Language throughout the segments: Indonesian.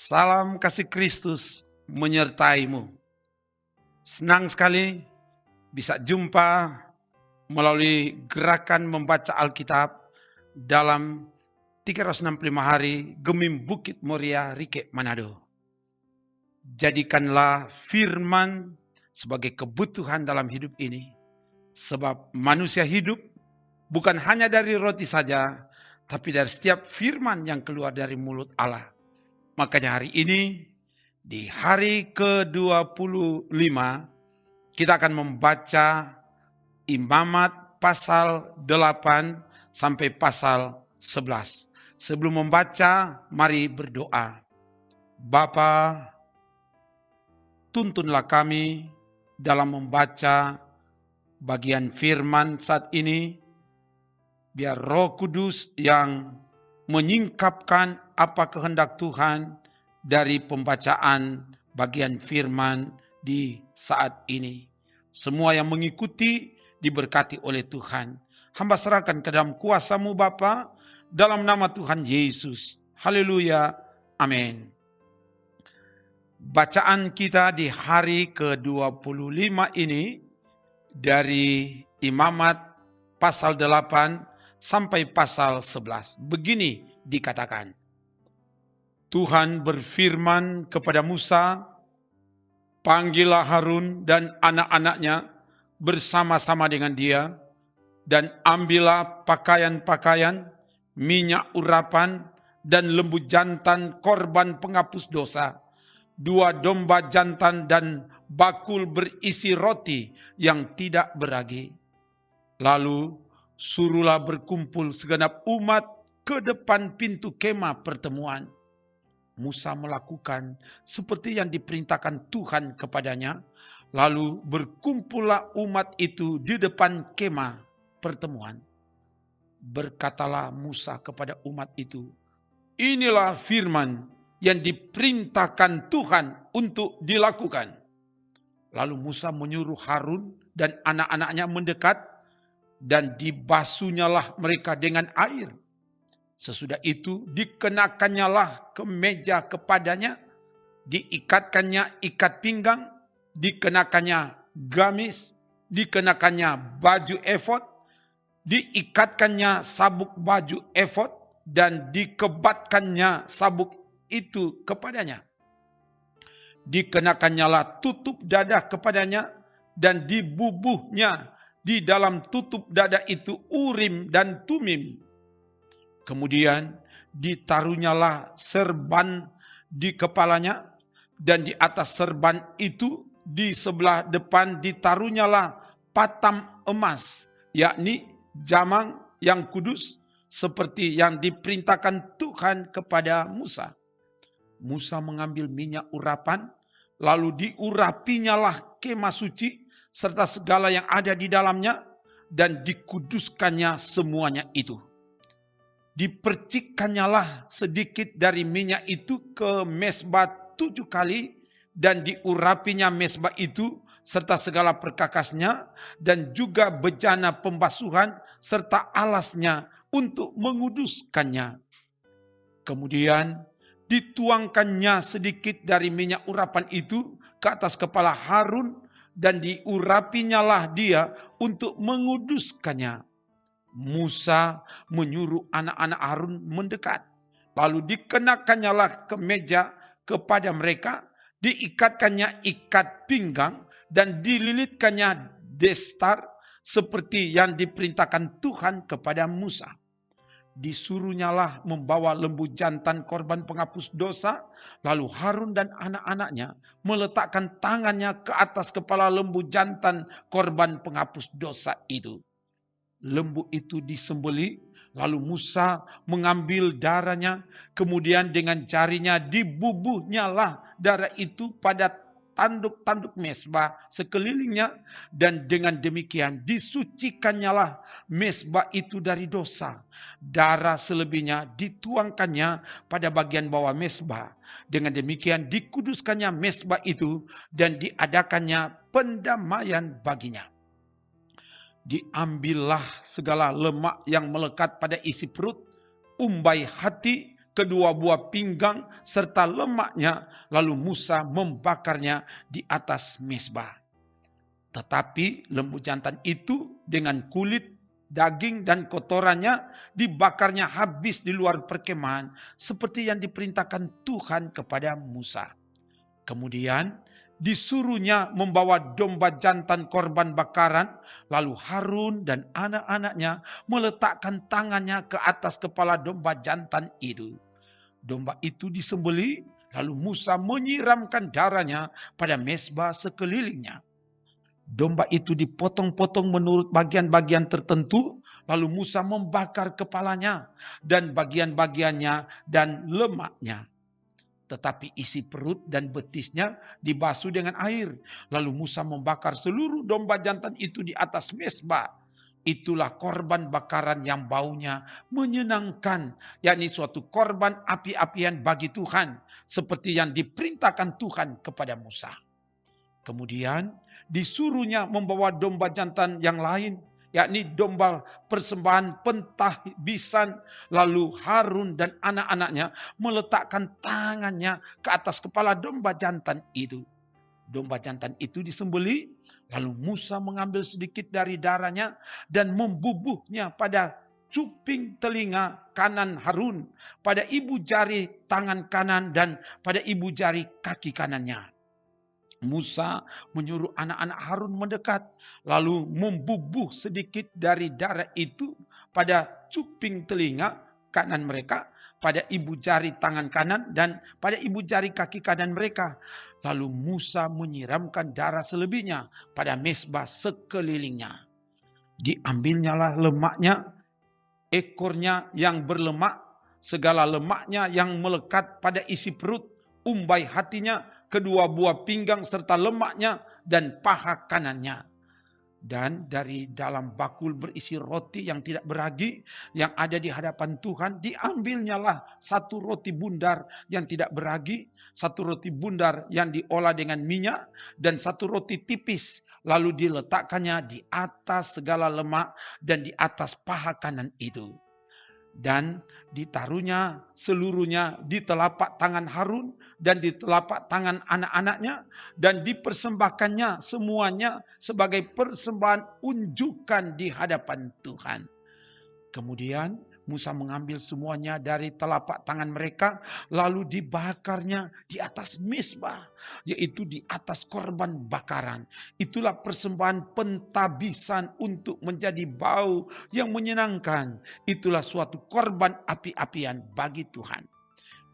Salam kasih Kristus menyertaimu. Senang sekali bisa jumpa melalui gerakan membaca Alkitab dalam 365 hari Gemim Bukit Moria Rike Manado. Jadikanlah firman sebagai kebutuhan dalam hidup ini. Sebab manusia hidup bukan hanya dari roti saja, tapi dari setiap firman yang keluar dari mulut Allah. Makanya hari ini, di hari ke-25, kita akan membaca Imamat pasal 8 sampai pasal 11. Sebelum membaca, mari berdoa. Bapa, tuntunlah kami dalam membaca bagian firman saat ini, biar Roh Kudus yang menyingkapkan apa kehendak Tuhan dari pembacaan bagian firman di saat ini. Semua yang mengikuti diberkati oleh Tuhan. Hamba serahkan ke dalam kuasa-Mu Bapa, dalam nama Tuhan Yesus. Haleluya. Amin. Bacaan kita di hari ke-25 ini dari Imamat pasal 8 sampai pasal 11. Begini dikatakan. Tuhan berfirman kepada Musa, panggillah Harun dan anak-anaknya bersama-sama dengan dia, dan ambillah pakaian-pakaian, minyak urapan, dan lembu jantan korban penghapus dosa, 2 domba jantan dan bakul berisi roti yang tidak beragi. Lalu suruhlah berkumpul segenap umat ke depan pintu kemah pertemuan. Musa melakukan seperti yang diperintahkan Tuhan kepadanya. Lalu berkumpullah umat itu di depan kemah pertemuan. Berkatalah Musa kepada umat itu, inilah firman yang diperintahkan Tuhan untuk dilakukan. Lalu Musa menyuruh Harun dan anak-anaknya mendekat, dan dibasuhnyalah mereka dengan air. Sesudah itu dikenakannya kemeja kepadanya, diikatkannya ikat pinggang, dikenakannya gamis, dikenakannya baju efod, diikatkannya sabuk baju efod, dan dikebatkannya sabuk itu kepadanya. Dikenakannya tutup dada kepadanya, dan dibubuhnya di dalam tutup dada itu Urim dan Tumim. Kemudian ditaruhnyalah serban di kepalanya, dan di atas serban itu di sebelah depan ditaruhnyalah patam emas, yakni jamang yang kudus, seperti yang diperintahkan Tuhan kepada Musa. Musa mengambil minyak urapan, lalu diurapinya kemah suci, serta segala yang ada di dalamnya, dan dikuduskannya semuanya itu. Dipercikkannya sedikit dari minyak itu ke mezbah 7 kali, dan diurapinya mezbah itu serta segala perkakasnya, dan juga bejana pembasuhan serta alasnya untuk menguduskannya. Kemudian dituangkannya sedikit dari minyak urapan itu ke atas kepala Harun, dan diurapinya dia untuk menguduskannya. Musa menyuruh anak-anak Harun mendekat. Lalu dikenakannya kemeja kepada mereka, diikatkannya ikat pinggang, dan dililitkannya destar seperti yang diperintahkan Tuhan kepada Musa. Disuruhnyalah membawa lembu jantan korban penghapus dosa, lalu Harun dan anak-anaknya meletakkan tangannya ke atas kepala lembu jantan korban penghapus dosa itu. Lembu itu disembelih, lalu Musa mengambil darahnya, kemudian dengan jarinya dibubuhnyalah darah itu pada tanduk-tanduk mesbah sekelilingnya, dan dengan demikian disucikannya mesbah itu dari dosa. Darah selebihnya dituangkannya pada bagian bawah mesbah. Dengan demikian dikuduskannya mesbah itu dan diadakannya pendamaian baginya. Diambillah segala lemak yang melekat pada isi perut, umbai hati, kedua buah pinggang, serta lemaknya, lalu Musa membakarnya di atas mesbah. Tetapi lembu jantan itu dengan kulit, daging, dan kotorannya dibakarnya habis di luar perkemahan, seperti yang diperintahkan Tuhan kepada Musa. Kemudian disuruhnya membawa domba jantan korban bakaran, lalu Harun dan anak-anaknya meletakkan tangannya ke atas kepala domba jantan itu. Domba itu disembelih, lalu Musa menyiramkan darahnya pada mesbah sekelilingnya. Domba itu dipotong-potong menurut bagian-bagian tertentu, lalu Musa membakar kepalanya dan bagian-bagiannya dan lemaknya. Tetapi isi perut dan betisnya dibasuh dengan air. Lalu Musa membakar seluruh domba jantan itu di atas mesbah. Itulah korban bakaran yang baunya menyenangkan, yakni suatu korban api-apian bagi Tuhan, seperti yang diperintahkan Tuhan kepada Musa. Kemudian disuruhnya membawa domba jantan yang lain, yakni domba persembahan pentahbisan. Lalu Harun dan anak-anaknya meletakkan tangannya ke atas kepala domba jantan itu. Domba jantan itu disembelih, lalu Musa mengambil sedikit dari darahnya dan membubuhnya pada cuping telinga kanan Harun, pada ibu jari tangan kanan, dan pada ibu jari kaki kanannya. Musa menyuruh anak-anak Harun mendekat, lalu membubuh sedikit dari darah itu pada cuping telinga kanan mereka, pada ibu jari tangan kanan, dan pada ibu jari kaki kanan mereka. Lalu Musa menyiramkan darah selebihnya pada mesbah sekelilingnya. Diambilnyalah lemaknya, ekornya yang berlemak, segala lemaknya yang melekat pada isi perut, umbai hatinya, kedua buah pinggang serta lemaknya, dan paha kanannya. Dan dari dalam bakul berisi roti yang tidak beragi yang ada di hadapan Tuhan, diambilnyalah satu roti bundar yang tidak beragi, satu roti bundar yang diolah dengan minyak, dan satu roti tipis. Lalu diletakkannya di atas segala lemak dan di atas paha kanan itu. Dan ditaruhnya seluruhnya di telapak tangan Harun dan di telapak tangan anak-anaknya, dan dipersembahkannya semuanya sebagai persembahan unjukan di hadapan Tuhan. Kemudian Musa mengambil semuanya dari telapak tangan mereka, lalu dibakarnya di atas mesbah, yaitu di atas korban bakaran. Itulah persembahan pentabisan untuk menjadi bau yang menyenangkan. Itulah suatu korban api-apian bagi Tuhan.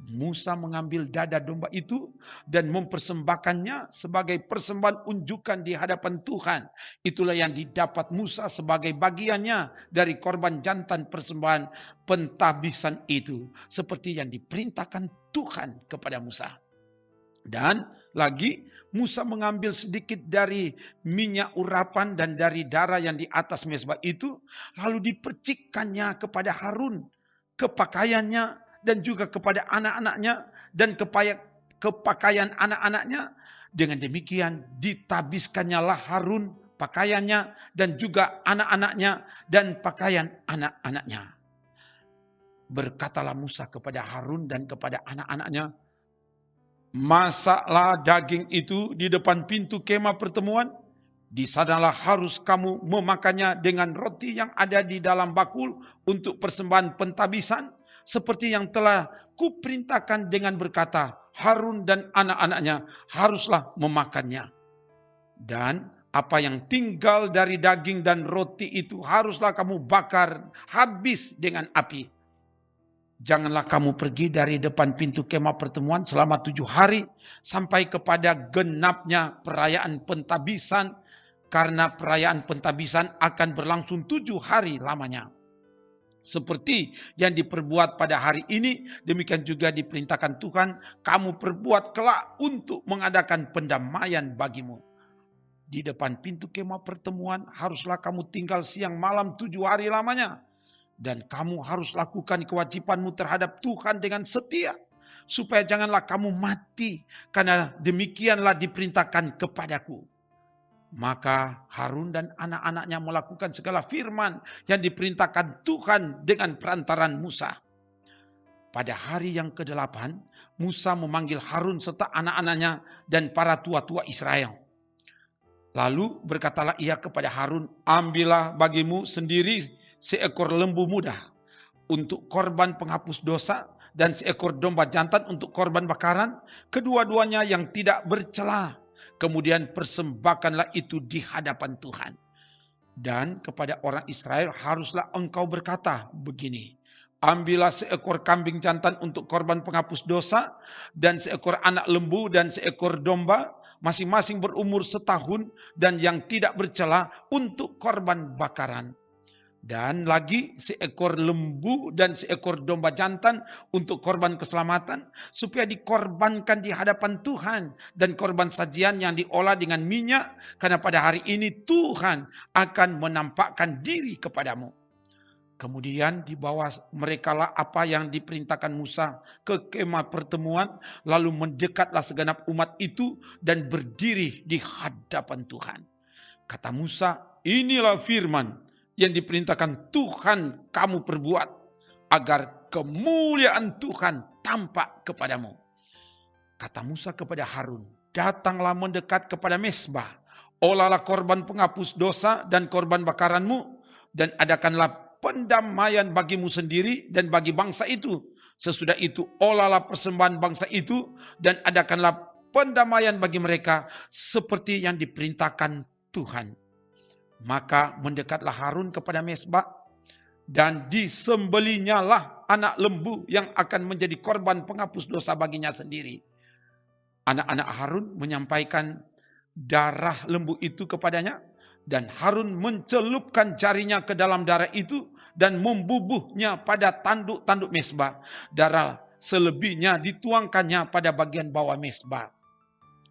Musa mengambil dada domba itu dan mempersembahkannya sebagai persembahan unjukan di hadapan Tuhan. Itulah yang didapat Musa sebagai bagiannya dari korban jantan persembahan pentahbisan itu, seperti yang diperintahkan Tuhan kepada Musa. Dan lagi Musa mengambil sedikit dari minyak urapan dan dari darah yang di atas mesbah itu, lalu dipercikkannya kepada Harun, ke pakaiannya, dan juga kepada anak-anaknya dan kepakaian anak-anaknya. Dengan demikian ditabiskannya Harun pakaiannya dan juga anak-anaknya dan pakaian anak-anaknya. Berkatalah Musa kepada Harun dan kepada anak-anaknya, masaklah daging itu di depan pintu kemah pertemuan. Di sanalah harus kamu memakannya dengan roti yang ada di dalam bakul untuk persembahan pentabisan, seperti yang telah kuperintahkan dengan berkata, Harun dan anak-anaknya haruslah memakannya. Dan apa yang tinggal dari daging dan roti itu haruslah kamu bakar habis dengan api. Janganlah kamu pergi dari depan pintu kemah pertemuan selama 7 hari sampai kepada genapnya perayaan pentabisan, karena perayaan pentabisan akan berlangsung 7 hari lamanya. Seperti yang diperbuat pada hari ini, demikian juga diperintahkan Tuhan, kamu perbuat kelak untuk mengadakan pendamaian bagimu. Di depan pintu kemah pertemuan haruslah kamu tinggal siang malam 7 hari lamanya. Dan kamu harus lakukan kewajibanmu terhadap Tuhan dengan setia. Supaya janganlah kamu mati, karena demikianlah diperintahkan kepadaku. Maka Harun dan anak-anaknya melakukan segala firman yang diperintahkan Tuhan dengan perantaran Musa. Pada hari yang ke-8, Musa memanggil Harun serta anak-anaknya dan para tua-tua Israel. Lalu berkatalah ia kepada Harun, ambillah bagimu sendiri seekor lembu muda untuk korban penghapus dosa dan seekor domba jantan untuk korban bakaran, kedua-duanya yang tidak bercela. Kemudian persembahkanlah itu di hadapan Tuhan. Dan kepada orang Israel haruslah engkau berkata begini, ambillah seekor kambing jantan untuk korban penghapus dosa, dan seekor anak lembu dan seekor domba, masing-masing berumur setahun dan yang tidak bercela untuk korban bakaran. Dan lagi seekor lembu dan seekor domba jantan untuk korban keselamatan, supaya dikorbankan di hadapan Tuhan, dan korban sajian yang diolah dengan minyak, karena pada hari ini Tuhan akan menampakkan diri kepadamu. Kemudian dibawa merekalah apa yang diperintahkan Musa ke kemah pertemuan, lalu mendekatlah segenap umat itu dan berdiri di hadapan Tuhan. Kata Musa, inilah firman yang diperintahkan Tuhan kamu perbuat, agar kemuliaan Tuhan tampak kepadamu. Kata Musa kepada Harun, datanglah mendekat kepada mezbah, olahlah korban penghapus dosa dan korban bakaranmu, dan adakanlah pendamaian bagimu sendiri dan bagi bangsa itu. Sesudah itu olahlah persembahan bangsa itu, dan adakanlah pendamaian bagi mereka seperti yang diperintahkan Tuhan. Maka mendekatlah Harun kepada mezbah, dan disembelihnyalah anak lembu yang akan menjadi korban penghapus dosa baginya sendiri. Anak-anak Harun menyampaikan darah lembu itu kepadanya, dan Harun mencelupkan jarinya ke dalam darah itu dan membubuhnya pada tanduk-tanduk mezbah. Darah selebihnya dituangkannya pada bagian bawah mezbah.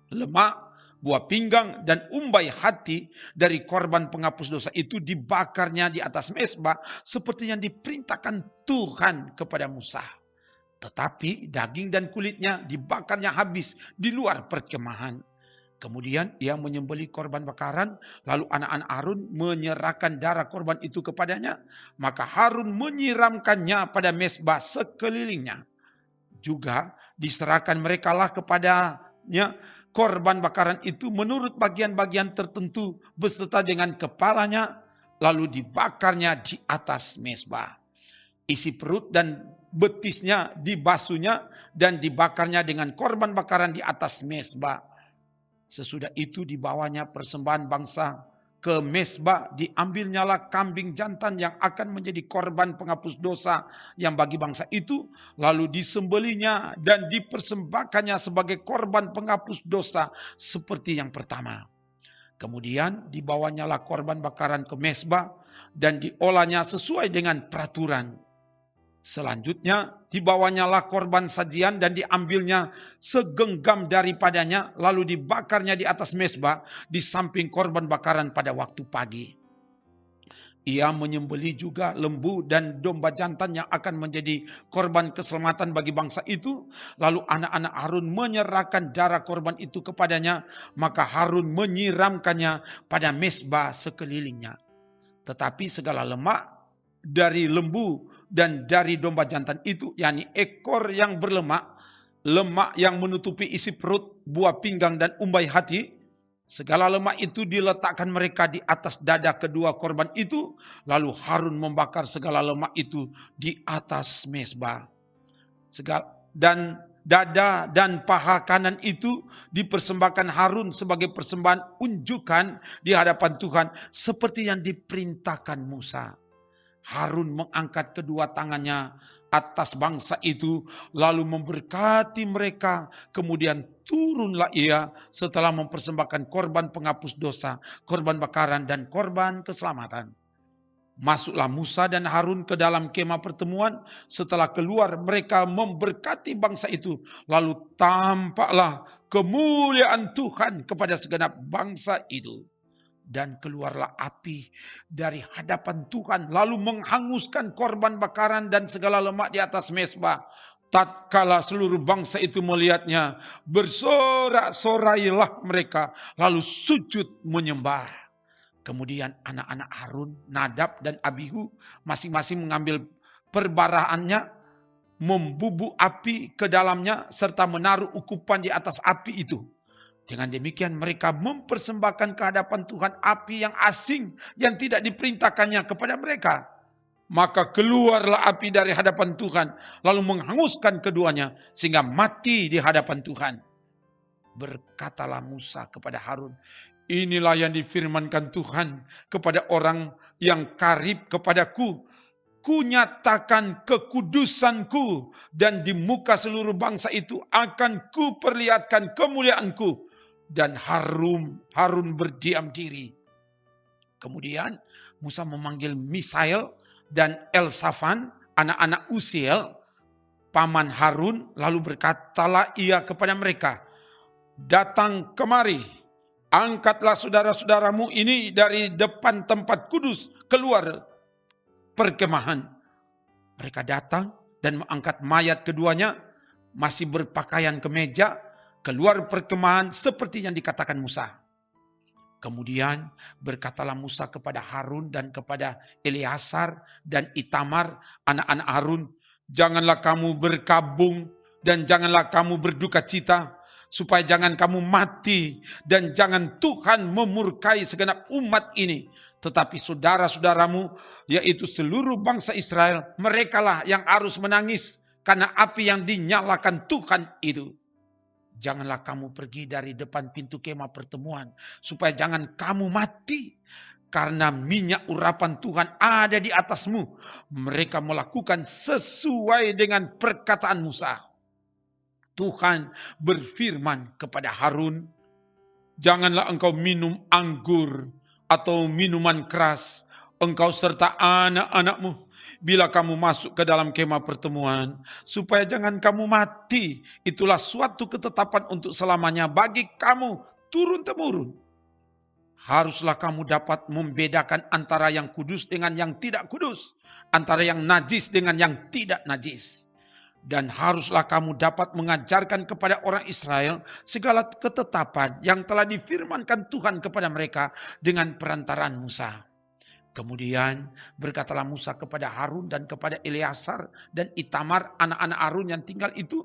Lemak, buah pinggang dan umbai hati dari korban penghapus dosa itu dibakarnya di atas mezbah seperti yang diperintahkan Tuhan kepada Musa. Tetapi daging dan kulitnya dibakarnya habis di luar perkemahan. Kemudian ia menyembelih korban bakaran, lalu anak-anak Harun menyerahkan darah korban itu kepadanya, maka Harun menyiramkannya pada mezbah sekelilingnya. Juga diserahkan merekalah kepadanya korban bakaran itu menurut bagian-bagian tertentu beserta dengan kepalanya, lalu dibakarnya di atas mezbah. Isi perut dan betisnya dibasuhnya dan dibakarnya dengan korban bakaran di atas mezbah. Sesudah itu dibawanya persembahan bangsa ke mezbah, diambilnyalah kambing jantan yang akan menjadi korban penghapus dosa yang bagi bangsa itu, lalu disembelihnya dan dipersembahkannya sebagai korban penghapus dosa seperti yang pertama. Kemudian dibawanyalah korban bakaran ke mezbah dan diolahnya sesuai dengan peraturan. Selanjutnya dibawanyalah korban sajian dan diambilnya segenggam daripadanya, lalu dibakarnya di atas mezbah di samping korban bakaran pada waktu pagi. Ia menyembelih juga lembu dan domba jantan yang akan menjadi korban keselamatan bagi bangsa itu. Lalu anak-anak Harun menyerahkan darah korban itu kepadanya, maka Harun menyiramkannya pada mezbah sekelilingnya. Tetapi segala lemak dari lembu dan dari domba jantan itu, yakni ekor yang berlemak, lemak yang menutupi isi perut, buah pinggang dan umbai hati, segala lemak itu diletakkan mereka di atas dada kedua korban itu, lalu Harun membakar segala lemak itu di atas mezbah. Dan dada dan paha kanan itu dipersembahkan Harun sebagai persembahan unjukan di hadapan Tuhan seperti yang diperintahkan Musa. Harun mengangkat kedua tangannya atas bangsa itu, lalu memberkati mereka. Kemudian turunlah ia setelah mempersembahkan korban penghapus dosa, korban bakaran dan korban keselamatan. Masuklah Musa dan Harun ke dalam kemah pertemuan. Setelah keluar, mereka memberkati bangsa itu. Lalu tampaklah kemuliaan Tuhan kepada segenap bangsa itu. Dan keluarlah api dari hadapan Tuhan, lalu menghanguskan korban bakaran dan segala lemak di atas mezbah. Tatkala seluruh bangsa itu melihatnya, bersorak-sorailah mereka, lalu sujud menyembah. Kemudian anak-anak Harun, Nadab dan Abihu masing-masing mengambil perbaraannya, membubuk api ke dalamnya serta menaruh ukupan di atas api itu. Dengan demikian mereka mempersembahkan ke hadapan Tuhan api yang asing yang tidak diperintahkannya kepada mereka. Maka keluarlah api dari hadapan Tuhan lalu menghanguskan keduanya sehingga mati di hadapan Tuhan. Berkatalah Musa kepada Harun, inilah yang difirmankan Tuhan kepada orang yang karib kepadaku. Kunyatakan kekudusanku dan di muka seluruh bangsa itu akan kuperlihatkan kemuliaanku. Dan Harun berdiam diri. Kemudian Musa memanggil Misael dan Elsafan, anak-anak Uziel, paman Harun, lalu berkatalah ia kepada mereka, datang kemari, angkatlah saudara-saudaramu ini dari depan tempat kudus keluar perkemahan. Mereka datang dan mengangkat mayat keduanya, masih berpakaian kemeja, keluar perkemahan seperti yang dikatakan Musa. Kemudian berkatalah Musa kepada Harun dan kepada Eleazar dan Itamar, anak-anak Harun, janganlah kamu berkabung dan janganlah kamu berduka cita, supaya jangan kamu mati dan jangan Tuhan memurkai segenap umat ini. Tetapi saudara-saudaramu, yaitu seluruh bangsa Israel, merekalah yang harus menangis karena api yang dinyalakan Tuhan itu. Janganlah kamu pergi dari depan pintu kemah pertemuan, supaya jangan kamu mati. Karena minyak urapan Tuhan ada di atasmu. Mereka melakukan sesuai dengan perkataan Musa. Tuhan berfirman kepada Harun, janganlah engkau minum anggur atau minuman keras, engkau serta anak-anakmu, bila kamu masuk ke dalam kemah pertemuan, supaya jangan kamu mati. Itulah suatu ketetapan untuk selamanya bagi kamu turun-temurun. Haruslah kamu dapat membedakan antara yang kudus dengan yang tidak kudus, antara yang najis dengan yang tidak najis. Dan haruslah kamu dapat mengajarkan kepada orang Israel segala ketetapan yang telah difirmankan Tuhan kepada mereka dengan perantaraan Musa. Kemudian berkatalah Musa kepada Harun dan kepada Eleazar dan Itamar, anak-anak Harun yang tinggal itu,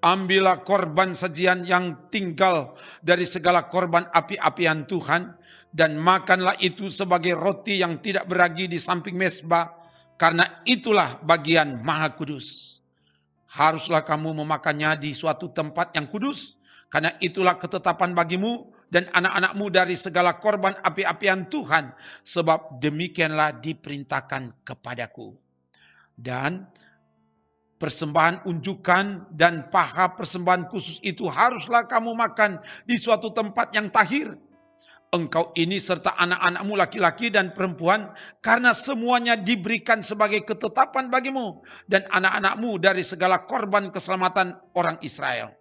ambillah korban sajian yang tinggal dari segala korban api-apian Tuhan, dan makanlah itu sebagai roti yang tidak beragi di samping mezbah, karena itulah bagian maha kudus. Haruslah kamu memakannya di suatu tempat yang kudus, karena itulah ketetapan bagimu dan anak-anakmu dari segala korban api-apian Tuhan, sebab demikianlah diperintahkan kepadaku. Dan persembahan unjukan dan paha persembahan khusus itu haruslah kamu makan di suatu tempat yang tahir. Engkau ini serta anak-anakmu laki-laki dan perempuan, karena semuanya diberikan sebagai ketetapan bagimu dan anak-anakmu dari segala korban keselamatan orang Israel.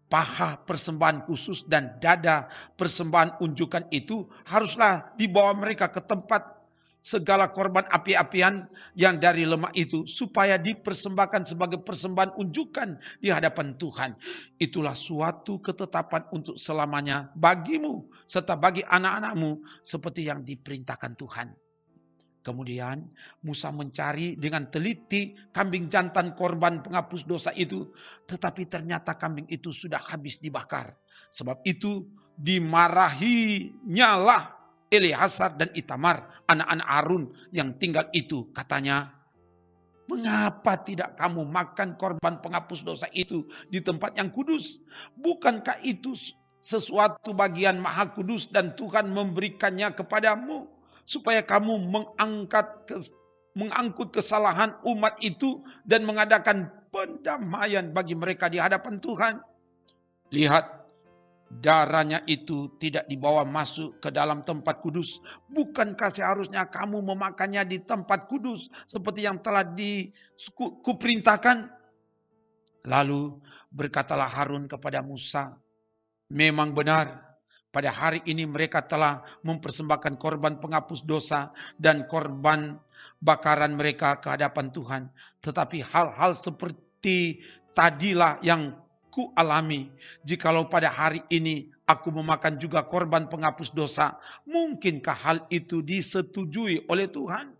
Paha persembahan khusus dan dada persembahan unjukan itu haruslah dibawa mereka ke tempat segala korban api-apian yang dari lemak itu, supaya dipersembahkan sebagai persembahan unjukan di hadapan Tuhan. Itulah suatu ketetapan untuk selamanya bagimu serta bagi anak-anakmu, seperti yang diperintahkan Tuhan. Kemudian Musa mencari dengan teliti kambing jantan korban penghapus dosa itu, tetapi ternyata kambing itu sudah habis dibakar. Sebab itu dimarahinyalah Eleazar dan Itamar, anak-anak Harun yang tinggal itu. Katanya, mengapa tidak kamu makan korban penghapus dosa itu di tempat yang kudus? Bukankah itu sesuatu bagian maha kudus dan Tuhan memberikannya kepadamu, supaya kamu mengangkut kesalahan umat itu dan mengadakan pendamaian bagi mereka di hadapan Tuhan? Lihat, darahnya itu tidak dibawa masuk ke dalam tempat kudus. Bukankah seharusnya kamu memakannya di tempat kudus seperti yang telah kuperintahkan? Lalu berkatalah Harun kepada Musa, memang benar, pada hari ini mereka telah mempersembahkan korban penghapus dosa dan korban bakaran mereka ke hadapan Tuhan. Tetapi hal-hal seperti tadilah yang ku alami. Jikalau pada hari ini aku memakan juga korban penghapus dosa, mungkinkah hal itu disetujui oleh Tuhan?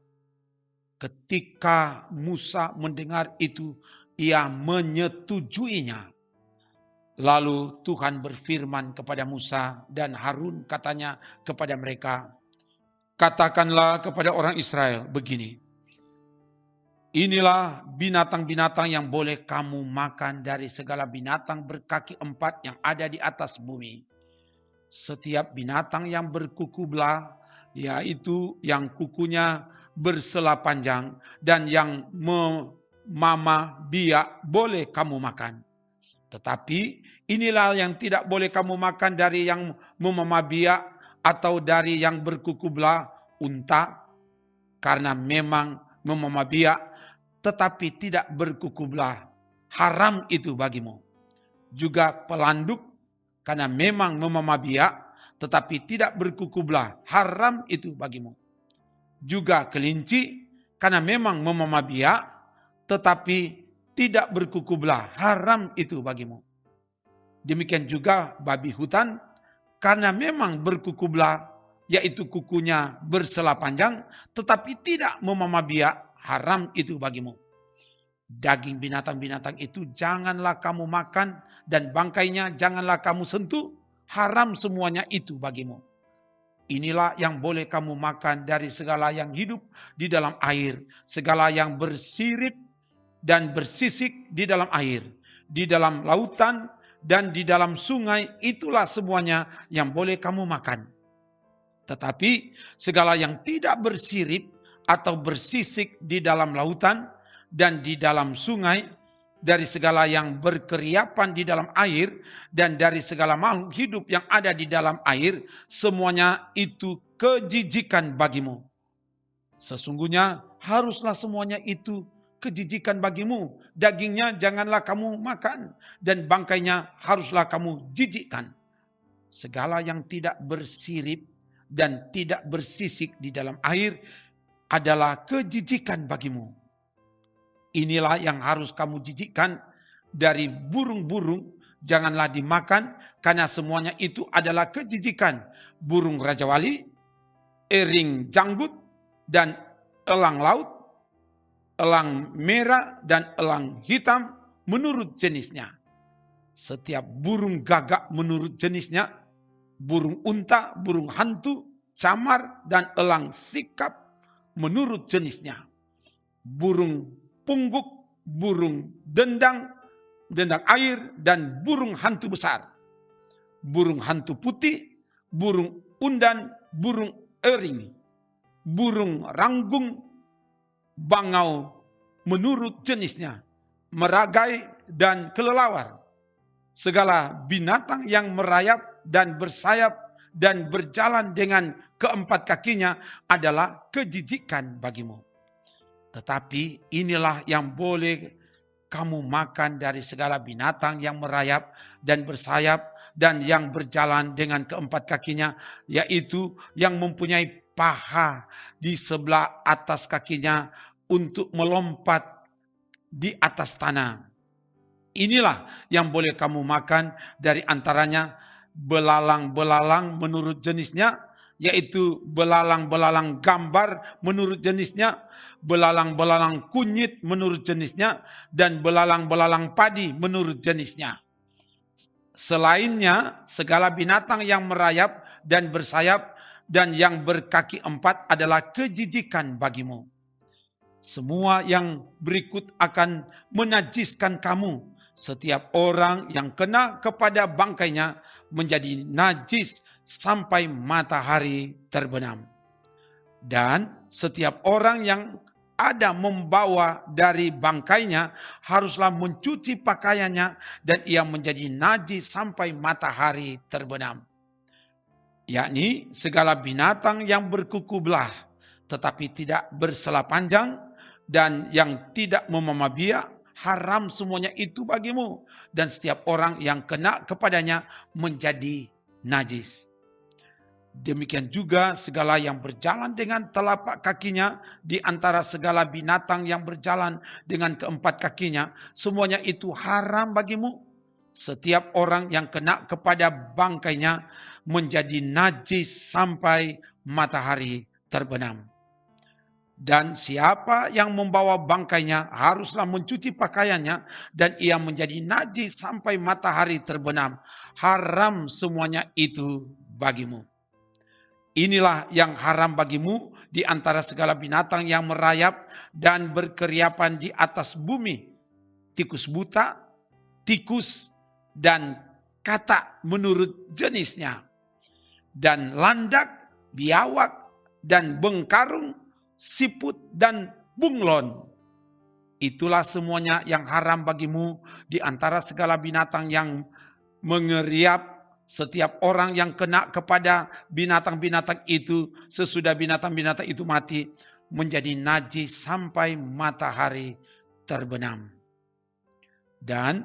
Ketika Musa mendengar itu, ia menyetujuinya. Lalu Tuhan berfirman kepada Musa dan Harun, katanya kepada mereka, katakanlah kepada orang Israel begini, inilah binatang-binatang yang boleh kamu makan dari segala binatang berkaki empat yang ada di atas bumi. Setiap binatang yang berkuku belah, yaitu yang kukunya bersela panjang dan yang memamah biak, boleh kamu makan. Tetapi inilah yang tidak boleh kamu makan dari yang memamah biak atau dari yang berkuku belah, unta, karena memang memamah biak tetapi tidak berkuku belah, haram itu bagimu. Juga pelanduk, karena memang memamah biak tetapi tidak berkuku belah, haram itu bagimu. Juga kelinci, karena memang memamah biak tetapi tidak berkuku belah, haram itu bagimu. Demikian juga babi hutan, karena memang berkuku belah, yaitu kukunya bersela panjang, tetapi tidak memamah biak, haram itu bagimu. Daging binatang-binatang itu janganlah kamu makan, dan bangkainya janganlah kamu sentuh, haram semuanya itu bagimu. Inilah yang boleh kamu makan dari segala yang hidup di dalam air, segala yang bersirip dan bersisik di dalam air, di dalam lautan dan di dalam sungai, itulah semuanya yang boleh kamu makan. Tetapi segala yang tidak bersirip atau bersisik di dalam lautan dan di dalam sungai, dari segala yang berkeriapan di dalam air dan dari segala makhluk hidup yang ada di dalam air, semuanya itu kejijikan bagimu. Sesungguhnya haruslah semuanya itu kejijikan bagimu. Dagingnya janganlah kamu makan, dan bangkainya haruslah kamu jijikkan. Segala yang tidak bersirip dan tidak bersisik di dalam air adalah kejijikan bagimu. Inilah yang harus kamu jijikkan. Dari burung-burung janganlah dimakan, karena semuanya itu adalah kejijikan. Burung rajawali, ering janggut, dan elang laut, elang merah dan elang hitam menurut jenisnya. Setiap burung gagak menurut jenisnya, burung unta, burung hantu, camar, dan elang sikap menurut jenisnya. Burung pungguk, burung dendang air, dan burung hantu besar. Burung hantu putih, burung undan, burung ering, burung ranggung, bangau menurut jenisnya, meragai dan kelelawar. Segala binatang yang merayap dan bersayap dan berjalan dengan keempat kakinya adalah kejijikan bagimu. Tetapi inilah yang boleh kamu makan dari segala binatang yang merayap dan bersayap dan yang berjalan dengan keempat kakinya, yaitu yang mempunyai paha di sebelah atas kakinya untuk melompat di atas tanah. Inilah yang boleh kamu makan dari antaranya belalang-belalang menurut jenisnya, yaitu belalang-belalang gambar menurut jenisnya, belalang-belalang kunyit menurut jenisnya, dan belalang-belalang padi menurut jenisnya. Selainnya, segala binatang yang merayap dan bersayap dan yang berkaki empat adalah kejijikan bagimu. Semua yang berikut akan menajiskan kamu. Setiap orang yang kena kepada bangkainya menjadi najis sampai matahari terbenam. Dan setiap orang yang ada membawa dari bangkainya haruslah mencuci pakaiannya dan ia menjadi najis sampai matahari terbenam. Yakni segala binatang yang berkuku belah tetapi tidak bersela panjang dan yang tidak memamah biak, haram semuanya itu bagimu, dan setiap orang yang kena kepadanya menjadi najis. Demikian juga segala yang berjalan dengan telapak kakinya di antara segala binatang yang berjalan dengan keempat kakinya, semuanya itu haram bagimu. Setiap orang yang kena kepada bangkainya menjadi najis sampai matahari terbenam. Dan siapa yang membawa bangkainya haruslah mencuci pakaiannya dan ia menjadi najis sampai matahari terbenam. Haram semuanya itu bagimu. Inilah yang haram bagimu di antara segala binatang yang merayap dan berkeriapan di atas bumi. Tikus buta, tikus, dan katak menurut jenisnya. Dan landak, biawak, dan bengkarung, siput, dan bunglon. Itulah semuanya yang haram bagimu di antara segala binatang yang mengeriap. Setiap orang yang kena kepada binatang-binatang itu sesudah binatang-binatang itu mati menjadi najis sampai matahari terbenam. Dan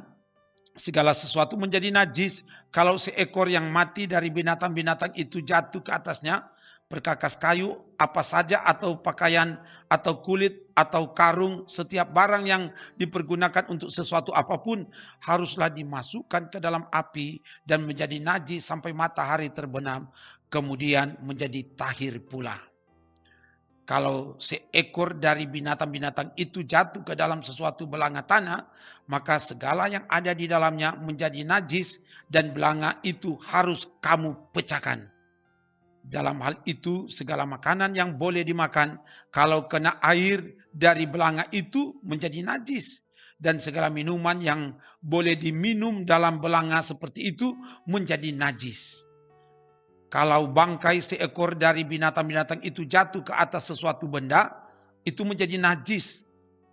segala sesuatu menjadi najis kalau seekor yang mati dari binatang-binatang itu jatuh ke atasnya, perkakas kayu, apa saja atau pakaian atau kulit atau karung, setiap barang yang dipergunakan untuk sesuatu apapun haruslah dimasukkan ke dalam api dan menjadi najis sampai matahari terbenam, kemudian menjadi tahir pula. Kalau seekor dari binatang-binatang itu jatuh ke dalam sesuatu belanga tanah, maka segala yang ada di dalamnya menjadi najis dan belanga itu harus kamu pecahkan. Dalam hal itu segala makanan yang boleh dimakan kalau kena air dari belanga itu menjadi najis. Dan segala minuman yang boleh diminum dalam belanga seperti itu menjadi najis. Kalau bangkai seekor dari binatang-binatang itu jatuh ke atas sesuatu benda, itu menjadi najis.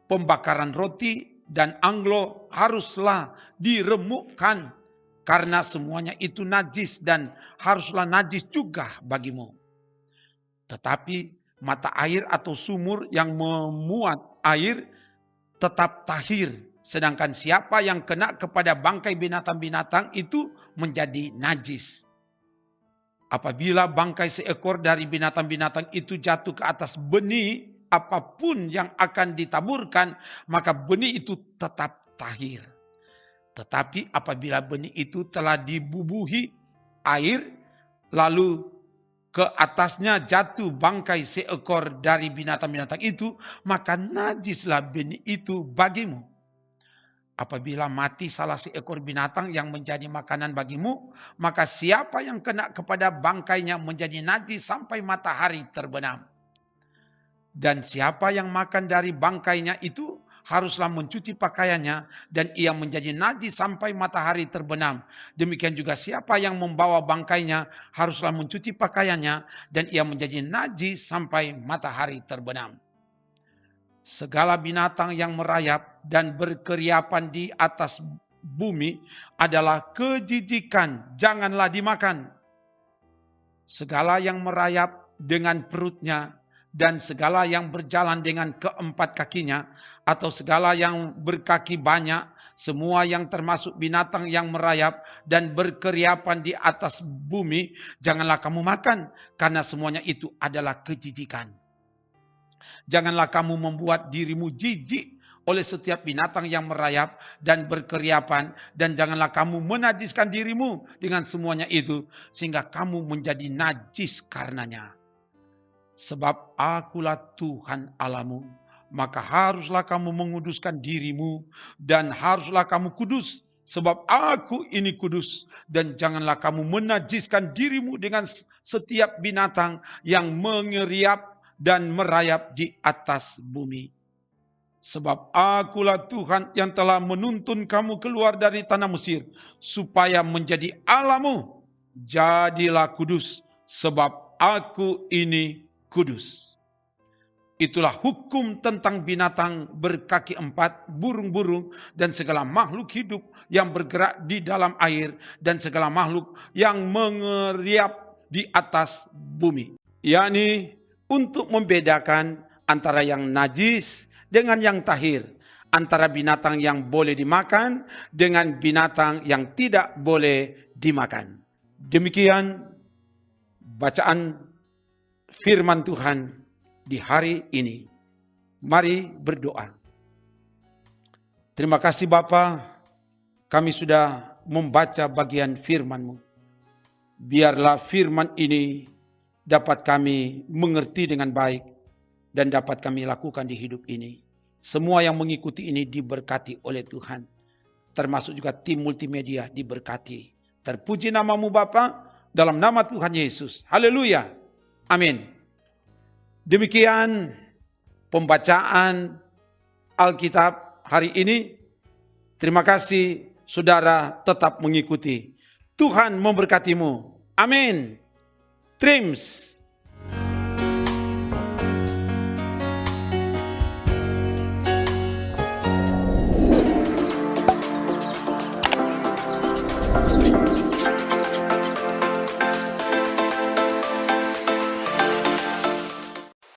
Pembakaran roti dan anglo haruslah diremukkan. Karena semuanya itu najis dan haruslah najis juga bagimu. Tetapi mata air atau sumur yang memuat air tetap tahir. Sedangkan siapa yang kena kepada bangkai binatang-binatang itu menjadi najis. Apabila bangkai seekor dari binatang-binatang itu jatuh ke atas benih, apapun yang akan ditaburkan, maka benih itu tetap tahir. Tetapi apabila benih itu telah dibubuhi air, lalu ke atasnya jatuh bangkai seekor dari binatang-binatang itu, maka najislah benih itu bagimu. Apabila mati salah seekor binatang yang menjadi makanan bagimu, maka siapa yang kena kepada bangkainya menjadi najis sampai matahari terbenam. Dan siapa yang makan dari bangkainya itu haruslah mencuci pakaiannya dan ia menjadi najis sampai matahari terbenam. Demikian juga siapa yang membawa bangkainya haruslah mencuci pakaiannya dan ia menjadi najis sampai matahari terbenam. Segala binatang yang merayap dan berkeriapan di atas bumi adalah kejijikan, janganlah dimakan. Segala yang merayap dengan perutnya dan segala yang berjalan dengan keempat kakinya, atau segala yang berkaki banyak, semua yang termasuk binatang yang merayap dan berkeriapan di atas bumi, janganlah kamu makan, karena semuanya itu adalah kejijikan. Janganlah kamu membuat dirimu jijik oleh setiap binatang yang merayap dan berkeriapan, dan janganlah kamu menajiskan dirimu dengan semuanya itu, sehingga kamu menjadi najis karenanya. Sebab akulah Tuhan Allahmu, maka haruslah kamu menguduskan dirimu dan haruslah kamu kudus. Sebab aku ini kudus, dan janganlah kamu menajiskan dirimu dengan setiap binatang yang mengeriap dan merayap di atas bumi. Sebab akulah Tuhan yang telah menuntun kamu keluar dari tanah Mesir, supaya menjadi Allahmu. Jadilah kudus, sebab aku ini kudus. Itulah hukum tentang binatang berkaki empat, burung-burung, dan segala makhluk hidup yang bergerak di dalam air, dan segala makhluk yang mengeriap di atas bumi. Yakni untuk membedakan antara yang najis dengan yang tahir, antara binatang yang boleh dimakan dengan binatang yang tidak boleh dimakan. Demikian bacaan firman Tuhan di hari ini. Mari berdoa. Terima kasih Bapa, kami sudah membaca bagian firman-Mu. Biarlah firman ini dapat kami mengerti dengan baik dan dapat kami lakukan di hidup ini. Semua yang mengikuti ini diberkati oleh Tuhan. Termasuk juga tim multimedia diberkati. Terpuji nama-Mu Bapa, dalam nama Tuhan Yesus. Haleluya. Amin. Demikian pembacaan Alkitab hari ini. Terima kasih saudara tetap mengikuti. Tuhan memberkatimu. Amin. Trims.